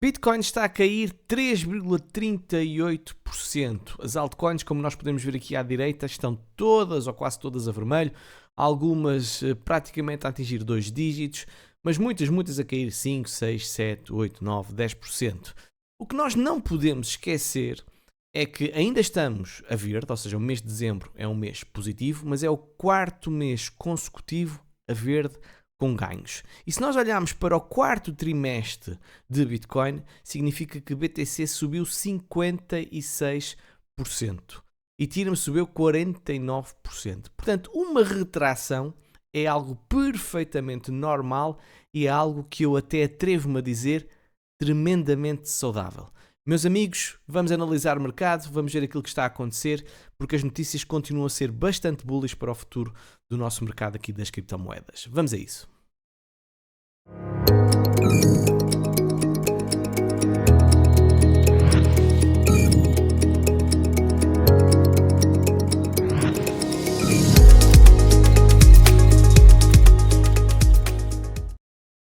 Bitcoin está a cair 3,38%. As altcoins, como nós podemos ver aqui à direita, estão todas ou quase todas a vermelho. Algumas praticamente a atingir 2 dígitos, mas muitas a cair 5, 6, 7, 8, 9, 10%. O que nós não podemos esquecer é que ainda estamos a verde, ou seja, o mês de dezembro é um mês positivo, mas é o quarto mês consecutivo a verde com ganhos. E se nós olharmos para o quarto trimestre de Bitcoin, significa que BTC subiu 56% e Ethereum subiu 49%. Portanto, uma retração é algo perfeitamente normal e é algo que eu até atrevo-me a dizer tremendamente saudável. Meus amigos, vamos analisar o mercado, vamos ver aquilo que está a acontecer, porque as notícias continuam a ser bastante bullish para o futuro do nosso mercado aqui das criptomoedas. Vamos a isso.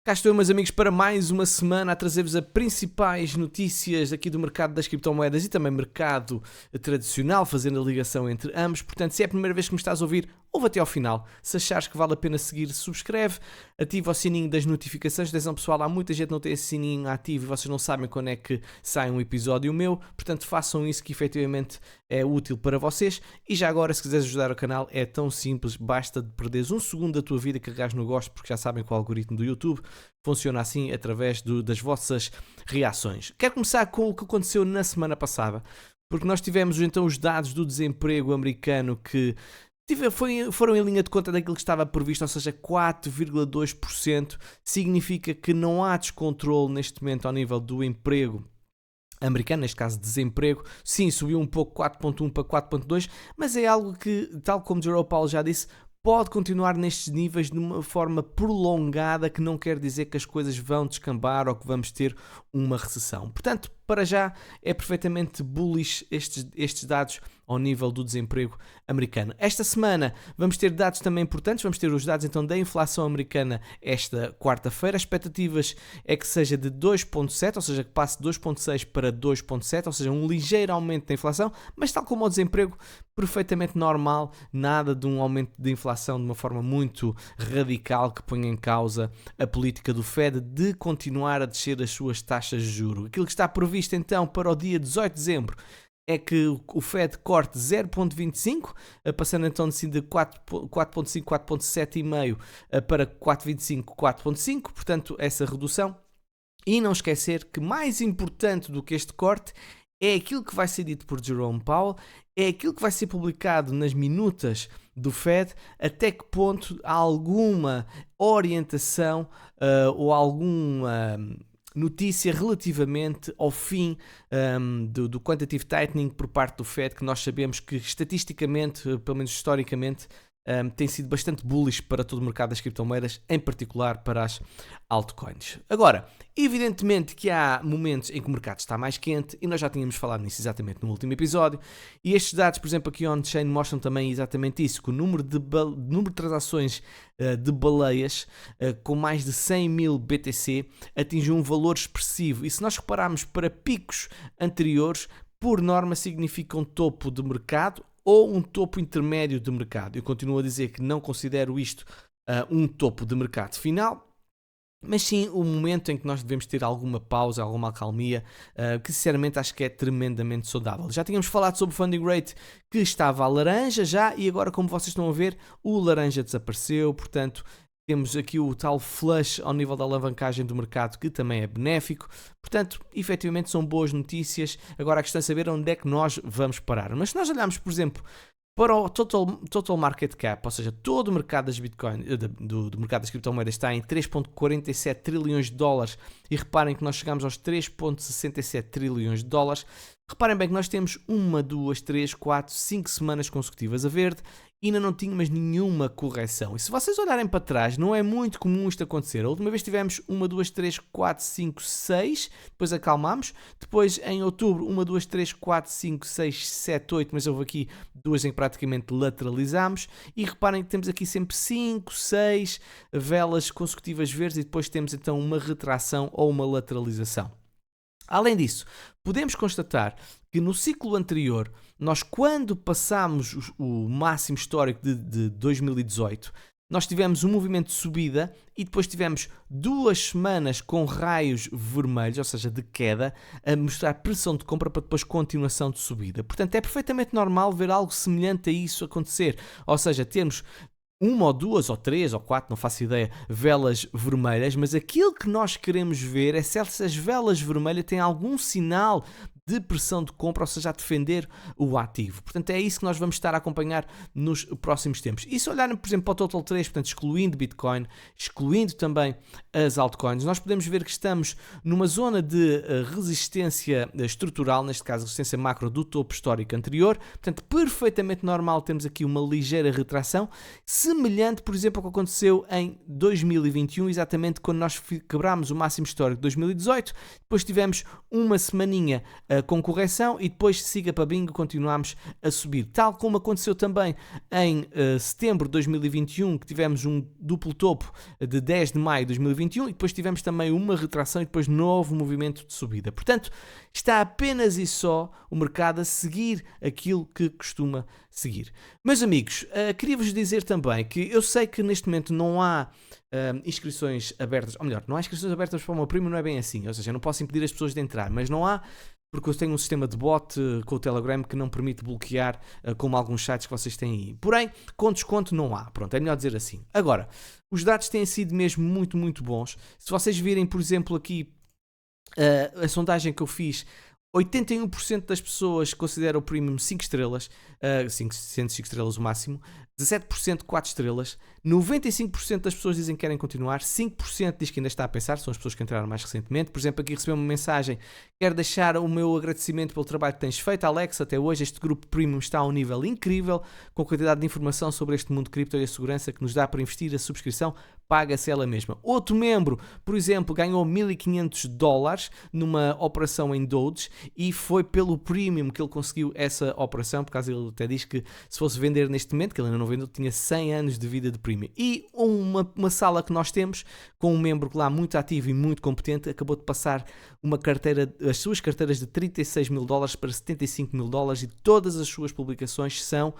Cá estou, meus amigos, para mais uma semana a trazer-vos as principais notícias aqui do mercado das criptomoedas e também mercado tradicional, fazendo a ligação entre ambos. Portanto, se é a primeira vez que me estás a ouvir, ouve até ao final. Se achares que vale a pena seguir, subscreve, ativa o sininho das notificações. Atenção, pessoal, há muita gente que não tem esse sininho ativo e vocês não sabem quando é que sai um episódio meu. Portanto, façam isso que efetivamente é útil para vocês. E já agora, se quiseres ajudar o canal, é tão simples, basta de perderes um segundo da tua vida, carregares no gosto, porque já sabem que o algoritmo do YouTube funciona assim através das vossas reações. Quero começar com o que aconteceu na semana passada, porque nós tivemos então os dados do desemprego americano que foram em linha de conta daquilo que estava previsto, ou seja, 4,2%. Significa que não há descontrole neste momento ao nível do emprego americano, neste caso desemprego. Sim, subiu um pouco, 4,1 para 4,2, mas é algo que, tal como Jerome Powell já disse, pode continuar nestes níveis de uma forma prolongada, que não quer dizer que as coisas vão descambar ou que vamos ter uma recessão. Portanto, para já é perfeitamente bullish estes dados ao nível do desemprego americano. Esta semana vamos ter dados também importantes, vamos ter os dados então da inflação americana esta quarta-feira. As expectativas é que seja de 2,7, ou seja, que passe de 2,6 para 2,7, ou seja, um ligeiro aumento da inflação, mas tal como o desemprego, perfeitamente normal, nada de um aumento de inflação de uma forma muito radical que ponha em causa a política do Fed de continuar a descer as suas taxas de juros. Aquilo que está previsto então para o dia 18 de dezembro é que o Fed corte 0,25, passando então de 4,5, 4,75 para 4,25, 4,5, portanto essa redução. E não esquecer que mais importante do que este corte é aquilo que vai ser dito por Jerome Powell, é aquilo que vai ser publicado nas minutas do Fed, até que ponto há alguma orientação ou alguma notícia relativamente ao fim do quantitative tightening por parte do Fed, que nós sabemos que estatisticamente, pelo menos historicamente, tem sido bastante bullish para todo o mercado das criptomoedas, em particular para as altcoins. Agora, evidentemente que há momentos em que o mercado está mais quente, e nós já tínhamos falado nisso exatamente no último episódio, e estes dados, por exemplo, aqui on-chain mostram também exatamente isso, que o número de transações de baleias com mais de 100 mil BTC atingiu um valor expressivo, e se nós repararmos para picos anteriores, por norma significa um topo de mercado ou um topo intermédio de mercado. Eu continuo a dizer que não considero isto um topo de mercado final, mas sim o momento em que nós devemos ter alguma pausa, alguma acalmia, que sinceramente acho que é tremendamente saudável. Já tínhamos falado sobre o funding rate que estava a laranja já, e agora, como vocês estão a ver, o laranja desapareceu, portanto temos aqui o tal flush ao nível da alavancagem do mercado, que também é benéfico. Portanto, efetivamente são boas notícias. Agora a questão é saber onde é que nós vamos parar. Mas se nós olharmos, por exemplo, para o total market cap, ou seja, todo o mercado das Bitcoin, do mercado das criptomoedas está em 3,47 trilhões de dólares, e reparem que nós chegamos aos 3,67 trilhões de dólares. Reparem bem que nós temos 1, 2, 3, 4, 5 semanas consecutivas a verde e ainda não tínhamos nenhuma correção. E se vocês olharem para trás, não é muito comum isto acontecer. A última vez tivemos 1, 2, 3, 4, 5, 6, depois acalmámos. Depois em outubro 1, 2, 3, 4, 5, 6, 7, 8, mas houve aqui duas em que praticamente lateralizámos. E reparem que temos aqui sempre 5, 6 velas consecutivas verdes e depois temos então uma retração ou uma lateralização. Além disso, podemos constatar que no ciclo anterior, nós quando passámos o máximo histórico de 2018, nós tivemos um movimento de subida e depois tivemos 2 semanas com raios vermelhos, ou seja, de queda, a mostrar pressão de compra para depois continuação de subida. Portanto, é perfeitamente normal ver algo semelhante a isso acontecer, ou seja, termos 1 ou 2 ou 3 ou 4, não faço ideia, velas vermelhas, mas aquilo que nós queremos ver é se essas velas vermelhas têm algum sinal de pressão de compra, ou seja, a defender o ativo. Portanto, é isso que nós vamos estar a acompanhar nos próximos tempos. E se olharmos, por exemplo, para o Total 3, portanto, excluindo Bitcoin, excluindo também as altcoins, nós podemos ver que estamos numa zona de resistência estrutural, neste caso, resistência macro do topo histórico anterior. Portanto, perfeitamente normal termos aqui uma ligeira retração, semelhante, por exemplo, ao que aconteceu em 2021, exatamente quando nós quebrámos o máximo histórico de 2018, depois tivemos uma semaninha com correção e depois siga para bingo, continuamos a subir. Tal como aconteceu também em setembro de 2021, que tivemos um duplo topo de 10 de maio de 2021 e depois tivemos também uma retração e depois novo movimento de subida. Portanto, está apenas e só o mercado a seguir aquilo que costuma seguir. Meus amigos, queria-vos dizer também que eu sei que neste momento não há inscrições abertas, ou melhor, não há inscrições abertas para o meu primo, não é bem assim, ou seja, eu não posso impedir as pessoas de entrar, mas não há, porque eu tenho um sistema de bot com o Telegram que não permite bloquear como alguns sites que vocês têm aí. Porém, com desconto não há. Pronto, é melhor dizer assim. Agora, os dados têm sido mesmo muito, muito bons. Se vocês virem, por exemplo, aqui a sondagem que eu fiz, 81% das pessoas consideram o Premium 5 estrelas, 5 estrelas o máximo, 17% 4 estrelas, 95% das pessoas dizem que querem continuar, 5% diz que ainda está a pensar, são as pessoas que entraram mais recentemente. Por exemplo, aqui recebi uma mensagem: quero deixar o meu agradecimento pelo trabalho que tens feito, Alex, até hoje este grupo Premium está a um nível incrível, com a quantidade de informação sobre este mundo cripto e a segurança que nos dá para investir, a subscrição paga-se ela mesma. Outro membro, por exemplo, ganhou $1.500 numa operação em Doge e foi pelo Premium que ele conseguiu essa operação, por causa ele até diz que se fosse vender neste momento, que ele ainda não vendeu, tinha 100 anos de vida de Premium. E uma sala que nós temos, com um membro lá muito ativo e muito competente, acabou de passar uma carteira, as suas carteiras de $36.000 para $75.000 e todas as suas publicações são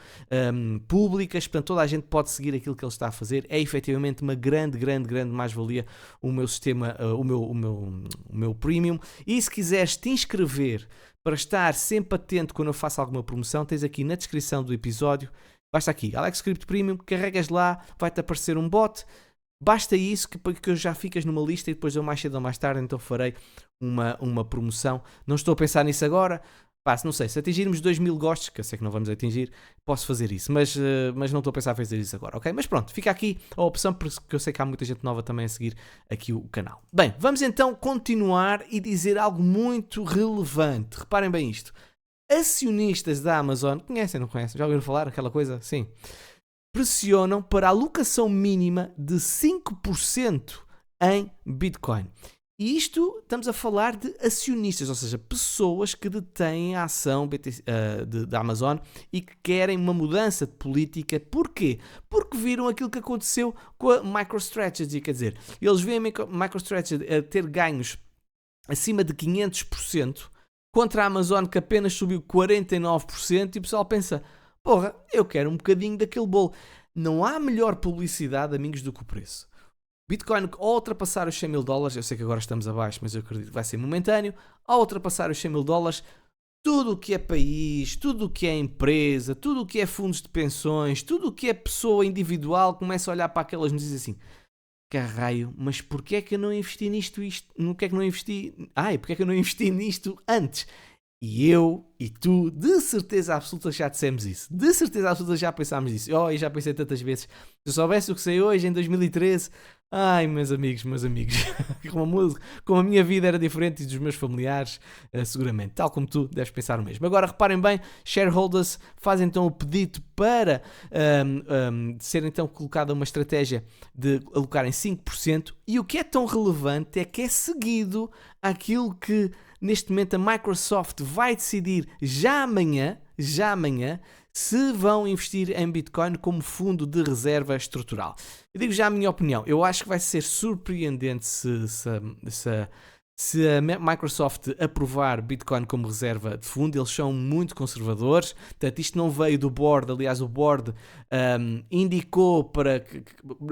públicas, portanto toda a gente pode seguir aquilo que ele está a fazer. É efetivamente uma grande mais-valia o meu sistema, o meu Premium. E se quiseres te inscrever para estar sempre atento quando eu faço alguma promoção, tens aqui na descrição do episódio, basta aqui, Alex Crypto Premium, carregas lá, vai-te aparecer um bot, basta isso que já ficas numa lista e depois eu mais cedo ou mais tarde então farei uma promoção. Não estou a pensar nisso agora, não sei, se atingirmos 2.000 gostos, que eu sei que não vamos atingir, posso fazer isso, mas não estou a pensar em fazer isso agora, ok? Mas pronto, fica aqui a opção, porque eu sei que há muita gente nova também a seguir aqui o canal. Bem, vamos então continuar e dizer algo muito relevante. Reparem bem isto. Acionistas da Amazon, conhecem, não conhecem? Já ouviram falar aquela coisa? Sim. Pressionam para a alocação mínima de 5% em Bitcoin. E isto, estamos a falar de acionistas, ou seja, pessoas que detêm a ação da Amazon e que querem uma mudança de política. Porquê? Porque viram aquilo que aconteceu com a MicroStrategy, quer dizer, eles veem a MicroStrategy a ter ganhos acima de 500%, contra a Amazon que apenas subiu 49%, e o pessoal pensa, porra, eu quero um bocadinho daquele bolo. Não há melhor publicidade, amigos, do que o preço. Bitcoin, ao ultrapassar os $100.000, eu sei que agora estamos abaixo, mas eu acredito que vai ser momentâneo, ao ultrapassar os $100.000, tudo o que é país, tudo o que é empresa, tudo o que é fundos de pensões, tudo o que é pessoa individual, começa a olhar para aquelas notícias assim, caralho, mas porquê é que eu não investi nisto? Porquê é que eu não investi nisto antes? E eu e tu, de certeza absoluta, já dissemos isso. De certeza absoluta já pensámos isso. E já pensei tantas vezes. Se eu soubesse o que sei hoje, em 2013... Ai, meus amigos, como a minha vida era diferente e dos meus familiares, seguramente. Tal como tu, deves pensar o mesmo. Agora, reparem bem, shareholders fazem então o pedido para ser então colocada uma estratégia de alocarem 5%. E o que é tão relevante é que é seguido aquilo que, neste momento, a Microsoft vai decidir já amanhã, se vão investir em Bitcoin como fundo de reserva estrutural. Eu digo já a minha opinião, eu acho que vai ser surpreendente se Se a Microsoft aprovar Bitcoin como reserva de fundo, eles são muito conservadores, portanto isto não veio do board, aliás o board indicou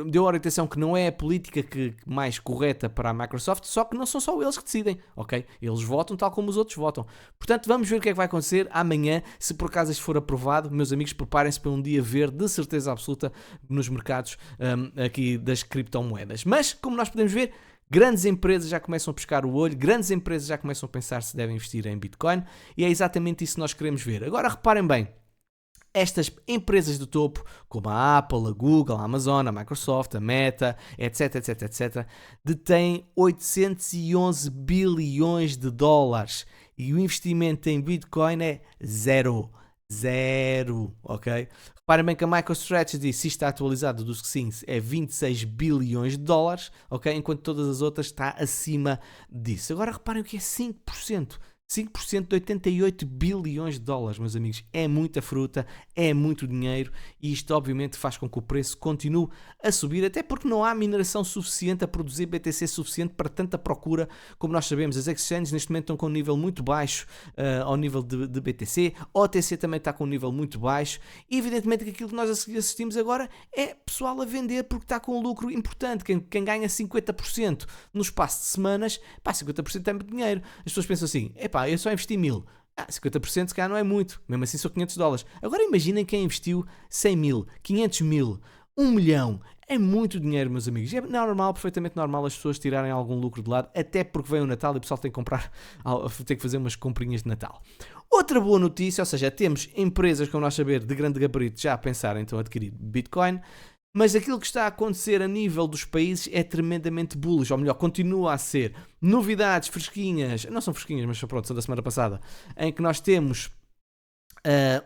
deu a orientação que não é a política mais correta para a Microsoft, só que não são só eles que decidem, ok? Eles votam tal como os outros votam. Portanto vamos ver o que é que vai acontecer amanhã, se por acaso isto for aprovado, meus amigos, preparem-se para um dia verde de certeza absoluta nos mercados aqui das criptomoedas. Mas, como nós podemos ver, grandes empresas já começam a pescar o olho, grandes empresas já começam a pensar se devem investir em Bitcoin e é exatamente isso que nós queremos ver. Agora reparem bem, estas empresas do topo, como a Apple, a Google, a Amazon, a Microsoft, a Meta, etc, etc, etc, detêm 811 bilhões de dólares e o investimento em Bitcoin é zero, ok? Reparem bem que a MicroStrategy, se está atualizado dos Xings, é 26 bilhões de dólares, ok? Enquanto todas as outras está acima disso. Agora reparem o que é 5%. 5% de 88 bilhões de dólares, meus amigos, é muita fruta, é muito dinheiro e isto obviamente faz com que o preço continue a subir, até porque não há mineração suficiente a produzir BTC suficiente para tanta procura, como nós sabemos. As exchanges neste momento estão com um nível muito baixo ao nível de BTC, a OTC também está com um nível muito baixo e evidentemente que aquilo que nós assistimos agora é pessoal a vender porque está com um lucro importante. Quem ganha 50% no espaço de semanas, 50% é muito dinheiro. As pessoas pensam assim, eu só investi 1000. 50% se calhar não é muito, mesmo assim são 500 dólares. Agora imaginem quem investiu 100 mil, 500 mil, 1 milhão. É muito dinheiro, meus amigos. É normal, perfeitamente normal as pessoas tirarem algum lucro de lado, até porque vem o Natal e o pessoal tem que tem que fazer umas comprinhas de Natal. Outra boa notícia, ou seja, temos empresas, como nós sabemos, de grande gabarito já a pensar então adquirir Bitcoin. Mas aquilo que está a acontecer a nível dos países é tremendamente bullish, ou melhor, continua a ser. Novidades fresquinhas, não são fresquinhas, mas pronto, são da semana passada, em que nós temos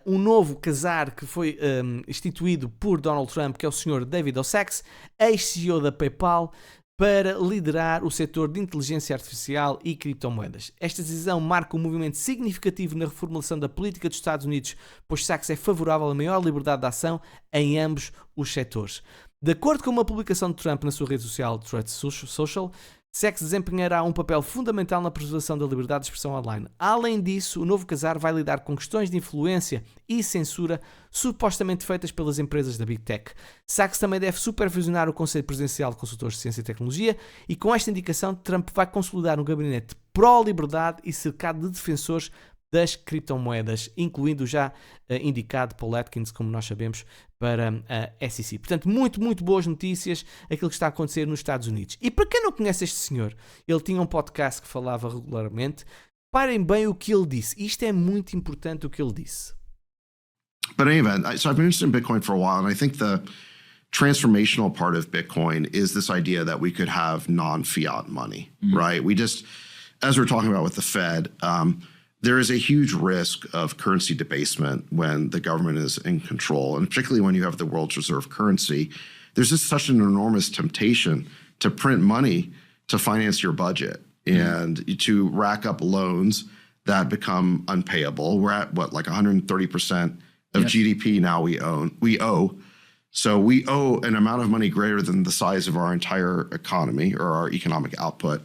um novo casar que foi instituído por Donald Trump, que é o senhor David Sacks, ex-CEO da PayPal, para liderar o setor de inteligência artificial e criptomoedas. Esta decisão marca um movimento significativo na reformulação da política dos Estados Unidos, pois Sacks é favorável à maior liberdade de ação em ambos os setores. De acordo com uma publicação de Trump na sua rede social Truth Social, Sacks desempenhará um papel fundamental na preservação da liberdade de expressão online. Além disso, o novo casar vai lidar com questões de influência e censura supostamente feitas pelas empresas da Big Tech. Sacks também deve supervisionar o Conselho Presidencial de Consultores de Ciência e Tecnologia e com esta indicação Trump vai consolidar um gabinete pró-liberdade e cercado de defensores das criptomoedas, incluindo o já indicado Paul Atkins, como nós sabemos, para a SEC. Portanto, muito boas notícias, aquilo que está a acontecer nos Estados Unidos. E para quem não conhece este senhor, ele tinha um podcast que falava regularmente. Parem bem o que ele disse. Isto é muito importante o que ele disse. But anyway, so I've been interested in Bitcoin for a while, and I think the transformational part of Bitcoin is this idea that we could have non-fiat money, right? We just, as we're talking about with the Fed, there is a huge risk of currency debasement when the government is in control, and particularly when you have the world's reserve currency. There's just such an enormous temptation to print money to finance your budget and to rack up loans that become unpayable. We're at what, like 130% of GDP now we owe. So we owe an amount of money greater than the size of our entire economy or our economic output.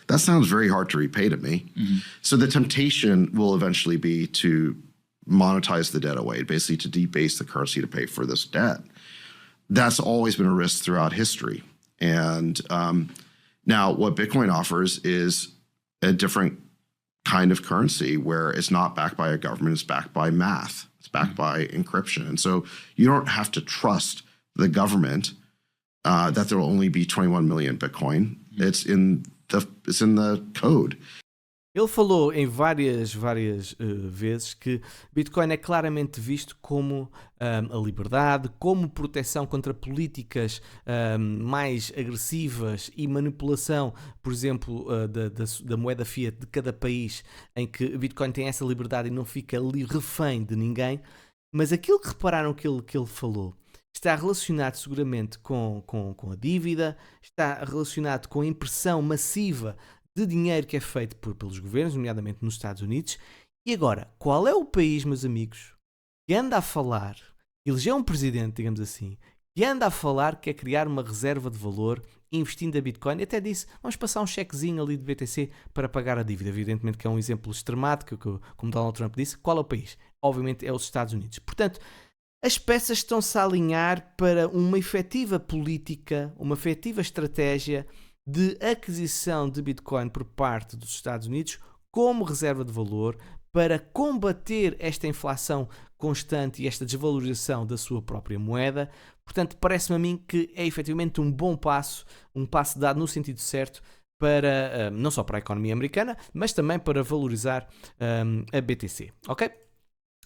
That sounds very hard to repay to me. So the temptation will eventually be to monetize the debt away, basically to debase the currency to pay for this debt. That's always been a risk throughout history. And now what Bitcoin offers is a different kind of currency where it's not backed by a government, it's backed by math, it's backed by encryption. And so you don't have to trust the government that there will only be 21 million Bitcoin. It's in the code. Ele falou em várias vezes que Bitcoin é claramente visto como a liberdade, como proteção contra políticas mais agressivas e manipulação, por exemplo, da moeda fiat de cada país, em que Bitcoin tem essa liberdade e não fica ali refém de ninguém. Mas aquilo que repararam que ele falou está relacionado seguramente com a dívida, está relacionado com a impressão massiva de dinheiro que é feito pelos governos, nomeadamente nos Estados Unidos. E agora, qual é o país, meus amigos, que anda a falar, elegeu um presidente, digamos assim, que anda a falar que é criar uma reserva de valor investindo a Bitcoin. E até disse, vamos passar um chequezinho ali de BTC para pagar a dívida. Evidentemente que é um exemplo extremado, como Donald Trump disse. Qual é o país? Obviamente é os Estados Unidos. Portanto, as peças estão-se a alinhar para uma efetiva política, uma efetiva estratégia de aquisição de Bitcoin por parte dos Estados Unidos como reserva de valor para combater esta inflação constante e esta desvalorização da sua própria moeda. Portanto, parece-me a mim que é efetivamente um bom passo, um passo dado no sentido certo para, não só para a economia americana, mas também para valorizar a BTC, ok?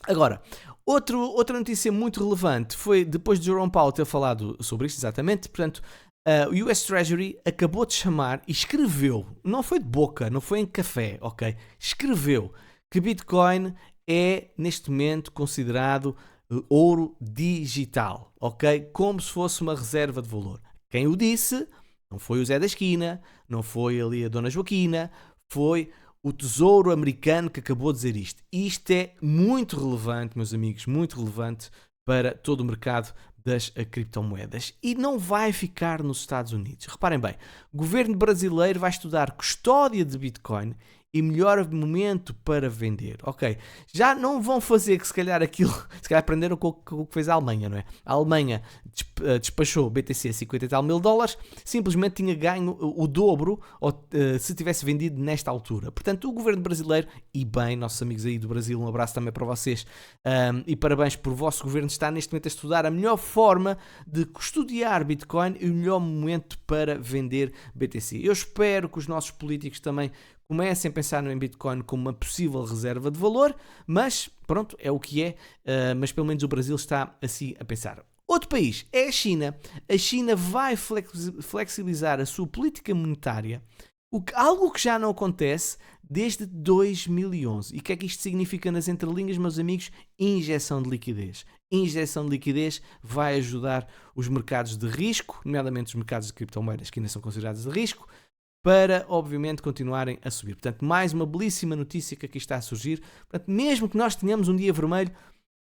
Agora, outra notícia muito relevante foi depois de Jerome Powell ter falado sobre isto, exatamente, portanto, o US Treasury acabou de chamar e escreveu, não foi de boca, não foi em café, ok? Escreveu que Bitcoin é, neste momento, considerado ouro digital, ok? Como se fosse uma reserva de valor. Quem o disse não foi o Zé da Esquina, não foi ali a Dona Joaquina, foi o Tesouro Americano que acabou de dizer isto. Isto é muito relevante, meus amigos, muito relevante para todo o mercado das criptomoedas. E não vai ficar nos Estados Unidos. Reparem bem, o governo brasileiro vai estudar custódia de Bitcoin e melhor momento para vender. Ok, já não vão fazer que se calhar aprenderam com o que fez a Alemanha, não é? A Alemanha despachou BTC a 50 e tal mil dólares, simplesmente tinha ganho o dobro se tivesse vendido nesta altura. Portanto, o governo brasileiro, e bem, nossos amigos aí do Brasil, um abraço também para vocês, e parabéns por o vosso governo estar neste momento a estudar a melhor forma de custodiar Bitcoin e o melhor momento para vender BTC. Eu espero que os nossos políticos também comecem a pensar no Bitcoin como uma possível reserva de valor, mas pronto, é o que é, mas pelo menos o Brasil está assim a pensar. Outro país é a China. A China vai flexibilizar a sua política monetária, algo que já não acontece desde 2011. E o que é que isto significa nas entrelinhas, meus amigos? Injeção de liquidez. Injeção de liquidez vai ajudar os mercados de risco, nomeadamente os mercados de criptomoedas que ainda são considerados de risco, para, obviamente, continuarem a subir. Portanto, mais uma belíssima notícia que aqui está a surgir. Portanto, mesmo que nós tenhamos um dia vermelho,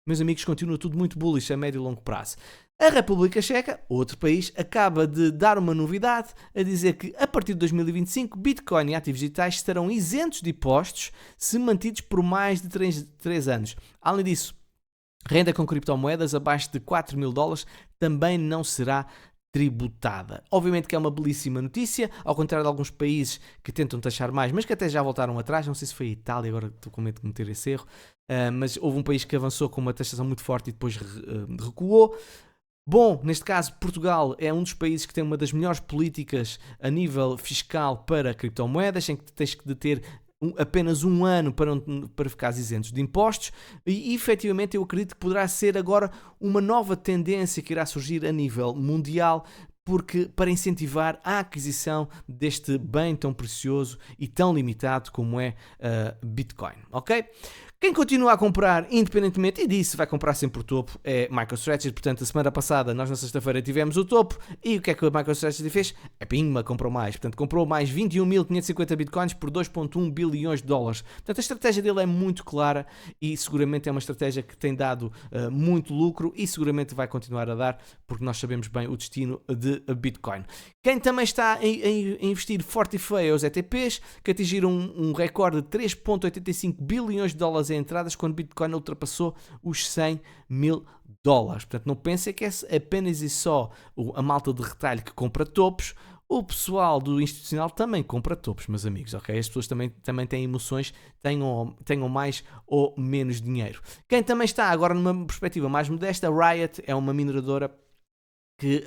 meus amigos, continua tudo muito bullish a médio e longo prazo. A República Checa, outro país, acaba de dar uma novidade a dizer que, a partir de 2025, Bitcoin e ativos digitais estarão isentos de impostos se mantidos por mais de 3 anos. Além disso, renda com criptomoedas abaixo de 4 mil dólares também não será tributada. Obviamente que é uma belíssima notícia, ao contrário de alguns países que tentam taxar mais, mas que até já voltaram atrás. Não sei se foi a Itália, agora estou com medo de cometer esse erro, mas houve um país que avançou com uma taxação muito forte e depois recuou. Bom, neste caso, Portugal é um dos países que tem uma das melhores políticas a nível fiscal para criptomoedas, em que tens de ter apenas um ano para ficares isentos de impostos, e efetivamente eu acredito que poderá ser agora uma nova tendência que irá surgir a nível mundial, porque para incentivar a aquisição deste bem tão precioso e tão limitado como é Bitcoin, ok? Quem continua a comprar independentemente, e disso vai comprar sempre o topo, é MicroStrategy. Portanto, a semana passada, nós na sexta-feira tivemos o topo, e o que é que a MicroStrategy fez? A Pingma comprou mais. Portanto, comprou mais 21.550 bitcoins por 2,1 bilhões de dólares. Portanto, a estratégia dele é muito clara e seguramente é uma estratégia que tem dado muito lucro e seguramente vai continuar a dar, porque nós sabemos bem o destino de Bitcoin. Quem também está a investir forte e feio é os ETPs, que atingiram um recorde de 3,85 bilhões de dólares em entradas quando Bitcoin ultrapassou os 100 mil dólares. Portanto, não pensem que é apenas e só a malta de retalho que compra topos. O pessoal do institucional também compra topos, meus amigos, ok? As pessoas também têm emoções, tenham mais ou menos dinheiro. Quem também está agora numa perspectiva mais modesta, a Riot é uma mineradora que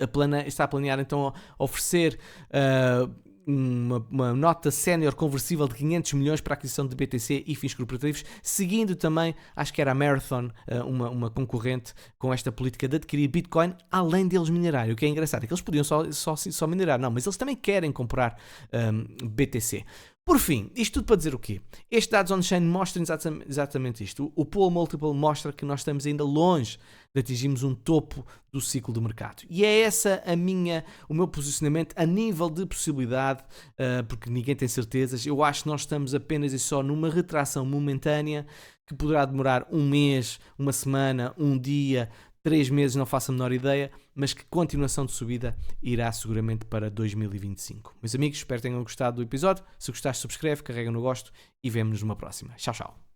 está a planear então oferecer uma nota sénior conversível de 500 milhões para a aquisição de BTC e fins corporativos, seguindo também, acho que era a Marathon, uma concorrente com esta política de adquirir Bitcoin, além deles minerarem. O que é engraçado é que eles podiam só minerar, não, mas eles também querem comprar BTC. Por fim, isto tudo para dizer o quê? Estes dados on-chain mostram exatamente isto. O Pool Multiple mostra que nós estamos ainda longe de atingirmos um topo do ciclo do mercado. E é essa o meu posicionamento a nível de possibilidade, porque ninguém tem certezas. Eu acho que nós estamos apenas e só numa retração momentânea que poderá demorar um mês, uma semana, um dia, 3 meses, não faço a menor ideia, mas que continuação de subida irá seguramente para 2025. Meus amigos, espero que tenham gostado do episódio. Se gostaste, subscreve, carrega no gosto e vemo-nos numa próxima. Tchau, tchau.